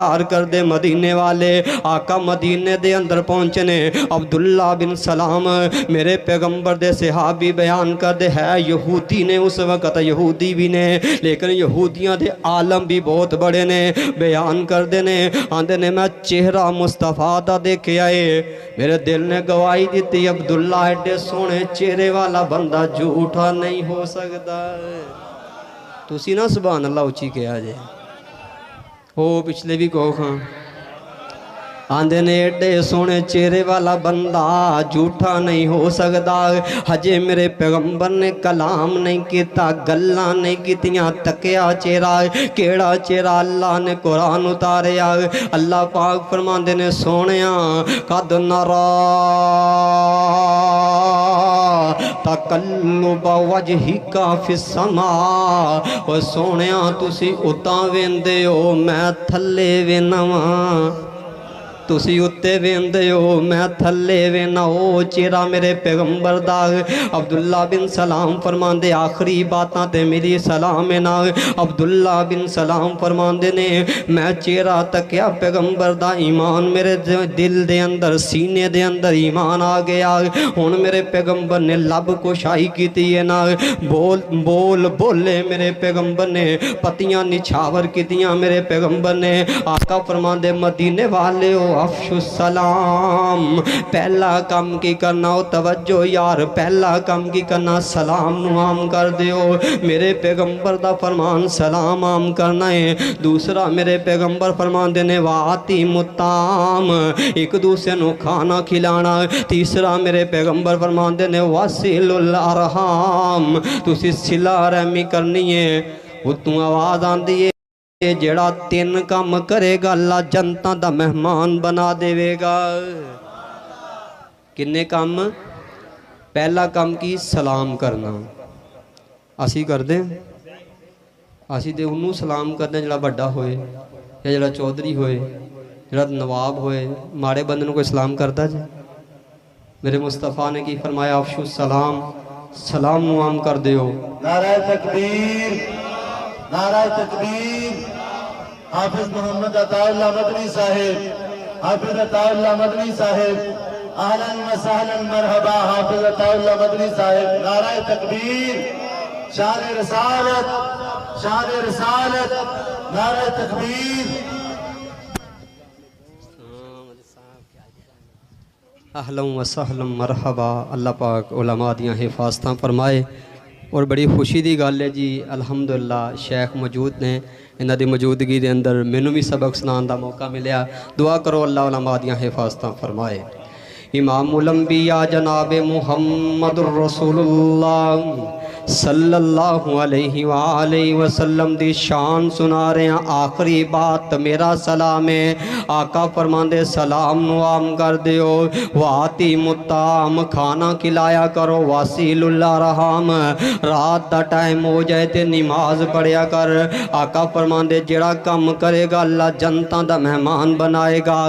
کر دے مدینے والے آقا مدینے دے اندر پہنچنے عبداللہ بن سلام میرے پیغمبر دے صحابی بیان کر دے ہے یہودی نے اس وقت یہودی بھی نے لیکن یہودیاں دے عالم بھی بہت بڑے نے بیان کر دے نے آندے نے میں چہرہ مصطفیٰ دا دیکھے آئے میرے دل نے گواہی دیتی عبداللہ ایڈے سونے چہرے والا بندہ جھوٹا نہیں ہو سکتا تسی نا سبحان اللہ اچھی کیا جائے ہو پچھلے بھی کہو کھاں آندے نے ایڈے سونے چہرے والا بندہ جھوٹا نہیں ہو سکتا ہجے میرے پیغمبر نے کلام نہیں کیتا گلاں نہیں کیتیاں تکیا چہرہ کیڑا چہرہ اللہ نے قرآن اتاریا اللہ پاک فرماندے نے سونیاں قد نرا تقلب وجہک فی السماء و سونیاں تسی اتاں ویندے ہو میں تھلے وینواں تسی اتے ویندے ہو میں تھلے وینا ہو چہرہ میرے پیغمبر دا عبداللہ بن سلام فرماندے آخری باتاں تے میری سلام نا عبداللہ بن سلام فرماندے نے میں چہرہ تکیا پیغمبر دا ایمان میرے دل دے اندر سینے دے اندر ایمان آ گیا ہن میرے پیغمبر نے لب کشائی کیتی ہے نا بولے میرے پیغمبر نے پتیاں نچھاور کیتیاں میرے پیغمبر نے آقا فرماندے مدینے والے ہو افش السلام پہلا کام کی کرنا ہو توجہ یار پہلا کام کی کرنا سلام نو عام کر دیو میرے پیغمبر دا فرمان سلام عام کرنا ہے دوسرا میرے پیغمبر فرمان دینے واتی متام ایک دوسرے نو کھانا کھلانا تیسرا میرے پیغمبر فرمان دینے واسل الارحام تسی صلہ رحمی کرنی ہے اتوں آواز آن دیئے جڑا تین کام کرے گا اللہ جنتا دا مہمان بنا دے گا کنے کام پہلا کام کی سلام کرنا اسی کر دیں اسی دے انہوں سلام کرنا جڑا بڑا ہوئے یا جڑا چودھری ہوئے جڑا نواب ہوئے مارے بندنوں کو اسلام کرتا جائے میرے مصطفیٰ نے کی فرمایا افشو السلام سلام نوام کر دیو نعرہ تکبیر نعرہ تکبیر حافظ محمد عطا اللہ مدنی صاحب حافظ عطا اللہ مدنی صاحب اہلاً و سہلاً مرحبا حافظ عطا اللہ مدنی صاحب نعرہ تکبیر شان رسالت نعرہ تکبیر اہلاً و سہلاً مرحبا اللہ پاک علماء دیاں حفاظتاں فرمائے اور بڑی خوشی دی گل ہے جی الحمدللہ شیخ موجود نے انہاں دی موجودگی دے اندر مینوں بھی سبق سنان دا موقع ملیا دعا کرو اللہ علماء دیاں حفاظتاں فرمائے امام الانبیاء جناب محمد الرسول اللہ صلی اللہ علیہ وآلہ وسلم دی شان سنا رہے ہیں آخری بات میرا سلام ہے آقا فرماندے سلام نو عام کر دیو واتی متام کھانا کھلایا کرو واسیل اللہ رحام رات دا ٹائم ہو جائے تے نماز پڑھیا کر آقا فرماندے جڑا کم کرے گا اللہ جنتا دا مہمان بنائے گا